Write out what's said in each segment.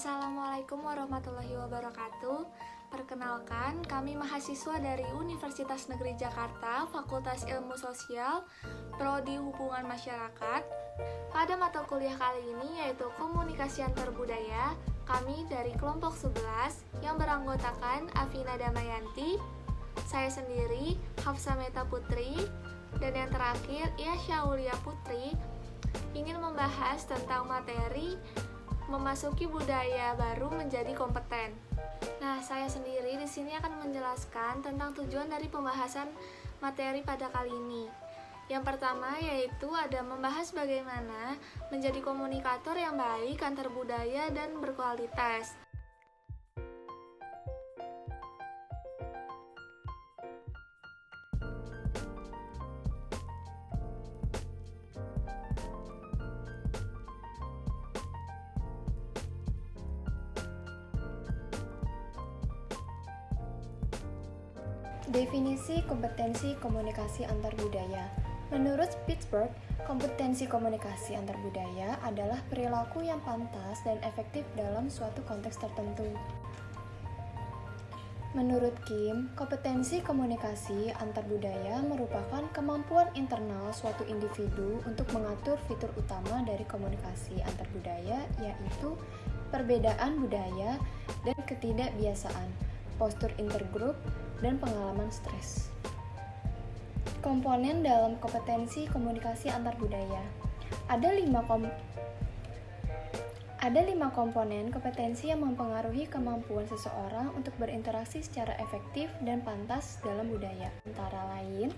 Assalamualaikum warahmatullahi wabarakatuh. Perkenalkan, kami mahasiswa dari Universitas Negeri Jakarta, Fakultas Ilmu Sosial, Prodi Hubungan Masyarakat. Pada mata kuliah kali ini yaitu Komunikasi Antar Budaya, kami dari kelompok 11 yang beranggotakan Afina Damayanti, saya sendiri, Hafsa Meta Putri, dan yang terakhir, Yasha Aulia Putri, ingin membahas tentang materi memasuki budaya baru menjadi kompeten. Nah, saya sendiri di sini akan menjelaskan tentang tujuan dari pembahasan materi pada kali ini. Yang pertama yaitu ada membahas bagaimana menjadi komunikator yang baik antar budaya dan berkualitas. Definisi kompetensi komunikasi antar budaya. Menurut Pittsburgh, kompetensi komunikasi antar budaya adalah perilaku yang pantas dan efektif dalam suatu konteks tertentu. Menurut Kim, kompetensi komunikasi antar budaya merupakan kemampuan internal suatu individu untuk mengatur fitur utama dari komunikasi antar budaya, yaitu perbedaan budaya dan ketidakbiasaan, postur intergrup, dan pengalaman stres. Komponen dalam kompetensi komunikasi antar budaya. Ada lima komponen kompetensi yang mempengaruhi kemampuan seseorang untuk berinteraksi secara efektif dan pantas dalam budaya. Antara lain,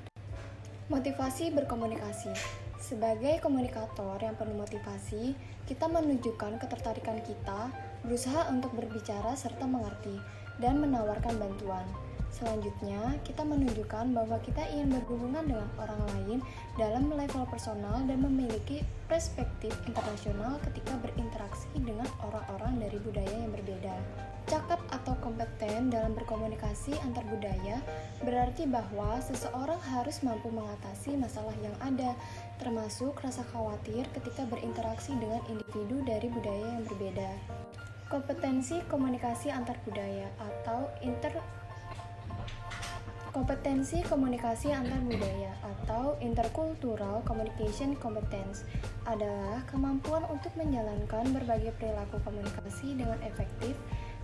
motivasi berkomunikasi. Sebagai komunikator yang penuh motivasi, kita menunjukkan ketertarikan kita, berusaha untuk berbicara serta mengerti, dan menawarkan bantuan. Selanjutnya, kita menunjukkan bahwa kita ingin berhubungan dengan orang lain dalam level personal dan memiliki perspektif internasional ketika berinteraksi dengan orang-orang dari budaya yang berbeda. Cakap atau kompeten dalam berkomunikasi antar budaya berarti bahwa seseorang harus mampu mengatasi masalah yang ada, termasuk rasa khawatir ketika berinteraksi dengan individu dari budaya yang berbeda. Kompetensi komunikasi antar budaya atau kompetensi komunikasi antar budaya atau intercultural communication competence adalah kemampuan untuk menjalankan berbagai perilaku komunikasi dengan efektif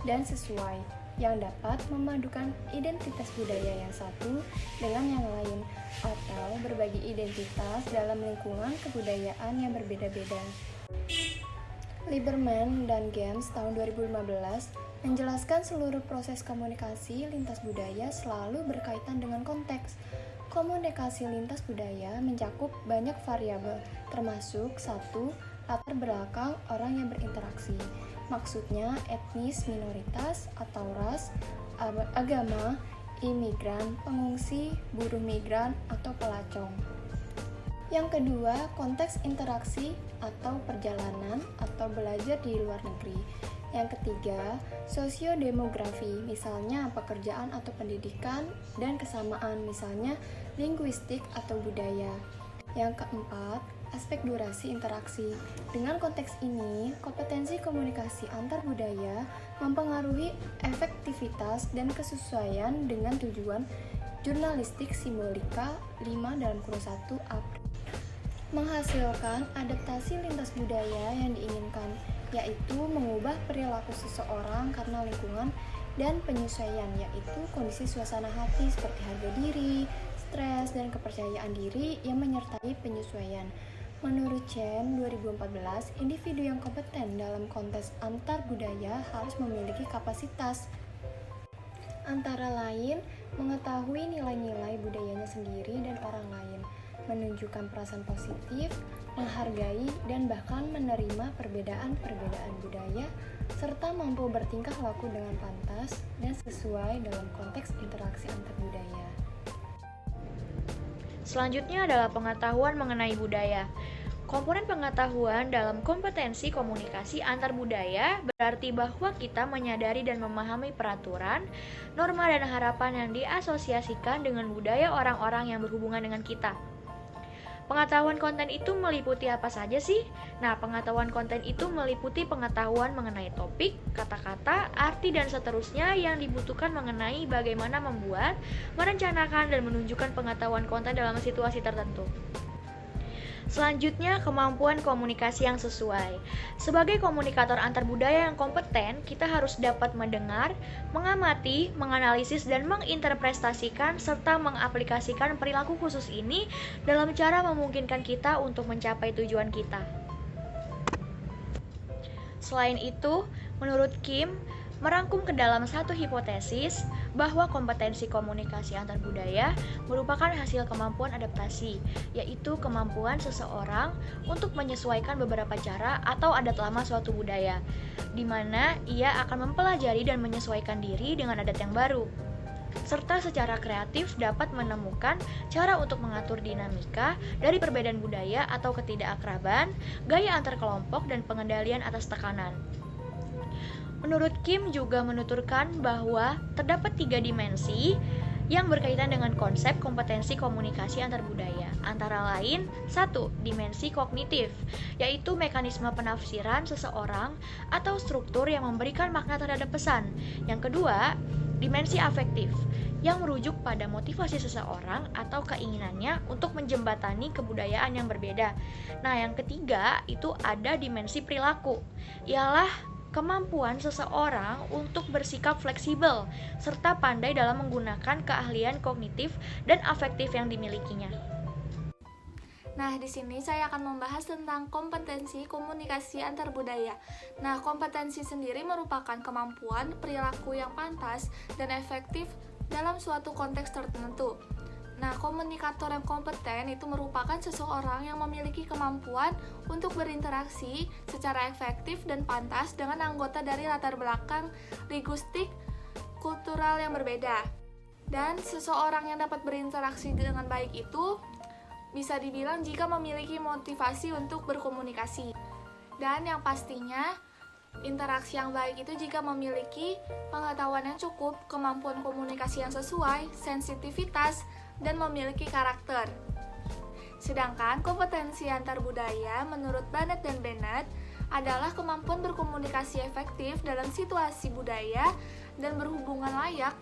dan sesuai yang dapat memadukan identitas budaya yang satu dengan yang lain atau berbagi identitas dalam lingkungan kebudayaan yang berbeda-beda. Lieberman dan Games tahun 2015 menjelaskan seluruh proses komunikasi lintas budaya selalu berkaitan dengan konteks. Komunikasi lintas budaya mencakup banyak variabel, termasuk 1. Latar belakang orang yang berinteraksi. Maksudnya etnis, minoritas, atau ras, agama, imigran, pengungsi, buruh migran, atau pelacong. Yang kedua, konteks interaksi atau perjalanan atau belajar di luar negeri. Yang ketiga, sosiodemografi, misalnya pekerjaan atau pendidikan, dan kesamaan, misalnya linguistik atau budaya. Yang keempat, aspek durasi interaksi. Dengan konteks ini, kompetensi komunikasi antar budaya mempengaruhi efektivitas dan kesesuaian dengan tujuan jurnalistik simbolika 5:1 April. Menghasilkan adaptasi lintas budaya yang diinginkan, yaitu mengubah perilaku seseorang karena lingkungan dan penyesuaian, yaitu kondisi suasana hati seperti harga diri, stres, dan kepercayaan diri yang menyertai penyesuaian. Menurut Chen 2014, individu yang kompeten dalam konteks antar budaya harus memiliki kapasitas antara lain mengetahui nilai-nilai budayanya sendiri dan orang lain, menunjukkan perasaan positif, menghargai dan bahkan menerima perbedaan-perbedaan budaya, serta mampu bertingkah laku dengan pantas dan sesuai dalam konteks interaksi antar budaya. Selanjutnya adalah pengetahuan mengenai budaya. Komponen pengetahuan dalam kompetensi komunikasi antar budaya berarti bahwa kita menyadari dan memahami peraturan, norma dan harapan yang diasosiasikan dengan budaya orang-orang yang berhubungan dengan kita. Pengetahuan konten itu meliputi apa saja sih? Nah, pengetahuan konten itu meliputi pengetahuan mengenai topik, kata-kata, arti, dan seterusnya yang dibutuhkan mengenai bagaimana membuat, merencanakan, dan menunjukkan pengetahuan konten dalam situasi tertentu. Selanjutnya, kemampuan komunikasi yang sesuai. Sebagai komunikator antar budaya yang kompeten, kita harus dapat mendengar, mengamati, menganalisis, dan menginterpretasikan serta mengaplikasikan perilaku khusus ini dalam cara memungkinkan kita untuk mencapai tujuan kita. Selain itu, menurut Kim, merangkum ke dalam satu hipotesis bahwa kompetensi komunikasi antar budaya merupakan hasil kemampuan adaptasi, yaitu kemampuan seseorang untuk menyesuaikan beberapa cara atau adat lama suatu budaya, di mana ia akan mempelajari dan menyesuaikan diri dengan adat yang baru, serta secara kreatif dapat menemukan cara untuk mengatur dinamika dari perbedaan budaya atau ketidakakraban, gaya antar kelompok, dan pengendalian atas tekanan. Menurut Kim juga menuturkan bahwa terdapat 3 dimensi yang berkaitan dengan konsep kompetensi komunikasi antar budaya, antara lain 1. Dimensi kognitif, yaitu mekanisme penafsiran seseorang atau struktur yang memberikan makna terhadap pesan. Yang kedua, dimensi afektif, yang merujuk pada motivasi seseorang atau keinginannya untuk menjembatani kebudayaan yang berbeda. Nah, yang ketiga itu ada dimensi perilaku, ialah kemampuan seseorang untuk bersikap fleksibel serta pandai dalam menggunakan keahlian kognitif dan afektif yang dimilikinya. Nah, di sini saya akan membahas tentang kompetensi komunikasi antar budaya. Nah, kompetensi sendiri merupakan kemampuan perilaku yang pantas dan efektif dalam suatu konteks tertentu. Nah, komunikator yang kompeten itu merupakan seseorang yang memiliki kemampuan untuk berinteraksi secara efektif dan pantas dengan anggota dari latar belakang linguistik kultural yang berbeda. Dan seseorang yang dapat berinteraksi dengan baik itu bisa dibilang jika memiliki motivasi untuk berkomunikasi. Dan yang pastinya, interaksi yang baik itu jika memiliki pengetahuan yang cukup, kemampuan komunikasi yang sesuai, sensitivitas, dan memiliki karakter. Sedangkan kompetensi antar budaya menurut Bennett dan Bennett adalah kemampuan berkomunikasi efektif dalam situasi budaya dan berhubungan layak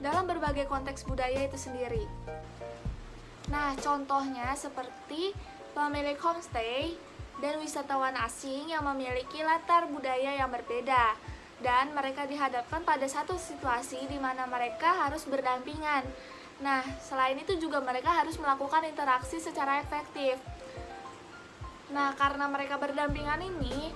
dalam berbagai konteks budaya itu sendiri. Nah, contohnya seperti pemilik homestay dan wisatawan asing yang memiliki latar budaya yang berbeda, dan mereka dihadapkan pada satu situasi di mana mereka harus berdampingan. Nah, selain itu juga mereka harus melakukan interaksi secara efektif. Nah, karena mereka berdampingan ini,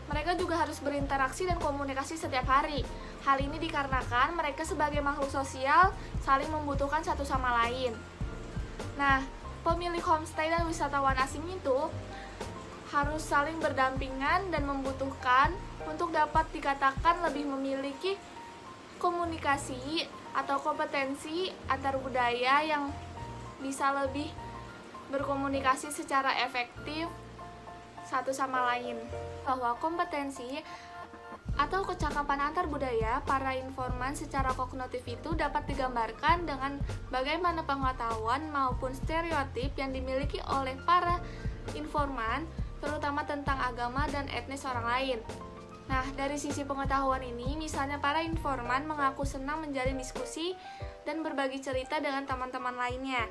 mereka juga harus berinteraksi dan komunikasi setiap hari. Hal ini dikarenakan mereka sebagai makhluk sosial saling membutuhkan satu sama lain. Nah, pemilik homestay dan wisatawan asing itu harus saling berdampingan dan membutuhkan untuk dapat dikatakan lebih memiliki komunikasi atau kompetensi antar budaya yang bisa lebih berkomunikasi secara efektif satu sama lain. Bahwa kompetensi atau kecakapan antar budaya para informan secara kognitif itu dapat digambarkan dengan bagaimana pengetahuan maupun stereotip yang dimiliki oleh para informan, terutama tentang agama dan etnis orang lain. Nah, dari sisi pengetahuan ini, misalnya para informan mengaku senang menjalin diskusi dan berbagi cerita dengan teman-teman lainnya.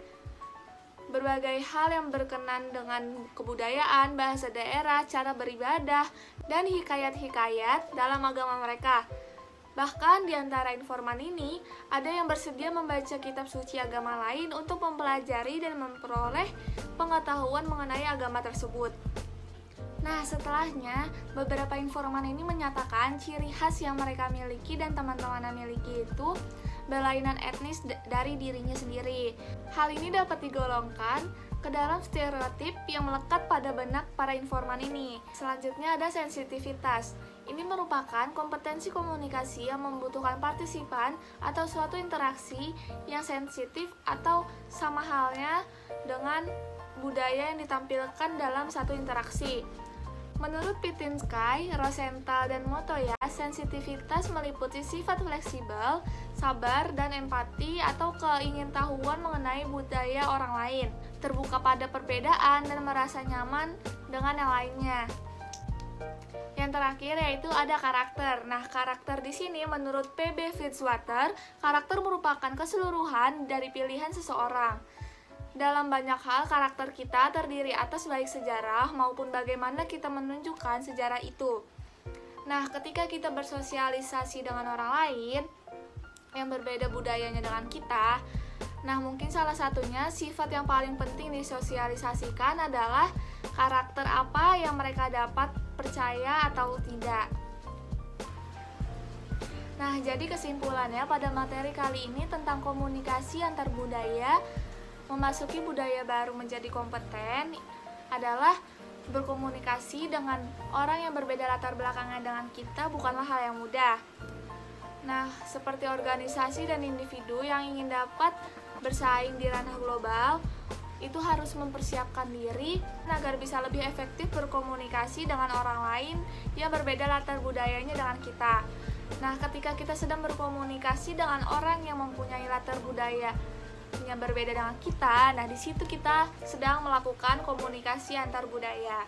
Berbagai hal yang berkenan dengan kebudayaan, bahasa daerah, cara beribadah, dan hikayat-hikayat dalam agama mereka. Bahkan di antara informan ini, ada yang bersedia membaca kitab suci agama lain untuk mempelajari dan memperoleh pengetahuan mengenai agama tersebut. Nah, setelahnya, beberapa informan ini menyatakan ciri khas yang mereka miliki dan teman-temannya miliki itu berlainan etnis dari dirinya sendiri. Hal ini dapat digolongkan ke dalam stereotip yang melekat pada benak para informan ini. Selanjutnya ada sensitivitas. Ini merupakan kompetensi komunikasi yang membutuhkan partisipan atau suatu interaksi yang sensitif atau sama halnya dengan budaya yang ditampilkan dalam satu interaksi. Menurut Pitinsky, Rosenthal, dan Motoya, sensitivitas meliputi sifat fleksibel, sabar, dan empati atau keingintahuan mengenai budaya orang lain, terbuka pada perbedaan dan merasa nyaman dengan yang lainnya. Yang terakhir yaitu ada karakter. Nah, karakter di sini menurut P.B. Fitzwater, karakter merupakan keseluruhan dari pilihan seseorang. Dalam banyak hal, karakter kita terdiri atas baik sejarah maupun bagaimana kita menunjukkan sejarah itu. Nah, ketika kita bersosialisasi dengan orang lain yang berbeda budayanya dengan kita, nah mungkin salah satunya sifat yang paling penting disosialisasikan adalah karakter apa yang mereka dapat percaya atau tidak. Nah, jadi kesimpulannya pada materi kali ini tentang komunikasi antar budaya, memasuki budaya baru menjadi kompeten adalah berkomunikasi dengan orang yang berbeda latar belakangnya dengan kita bukanlah hal yang mudah. Nah, seperti organisasi dan individu yang ingin dapat bersaing di ranah global, itu harus mempersiapkan diri agar bisa lebih efektif berkomunikasi dengan orang lain yang berbeda latar budayanya dengan kita. Nah, ketika kita sedang berkomunikasi dengan orang yang mempunyai latar budaya yang berbeda dengan kita, nah di situ kita sedang melakukan komunikasi antar budaya.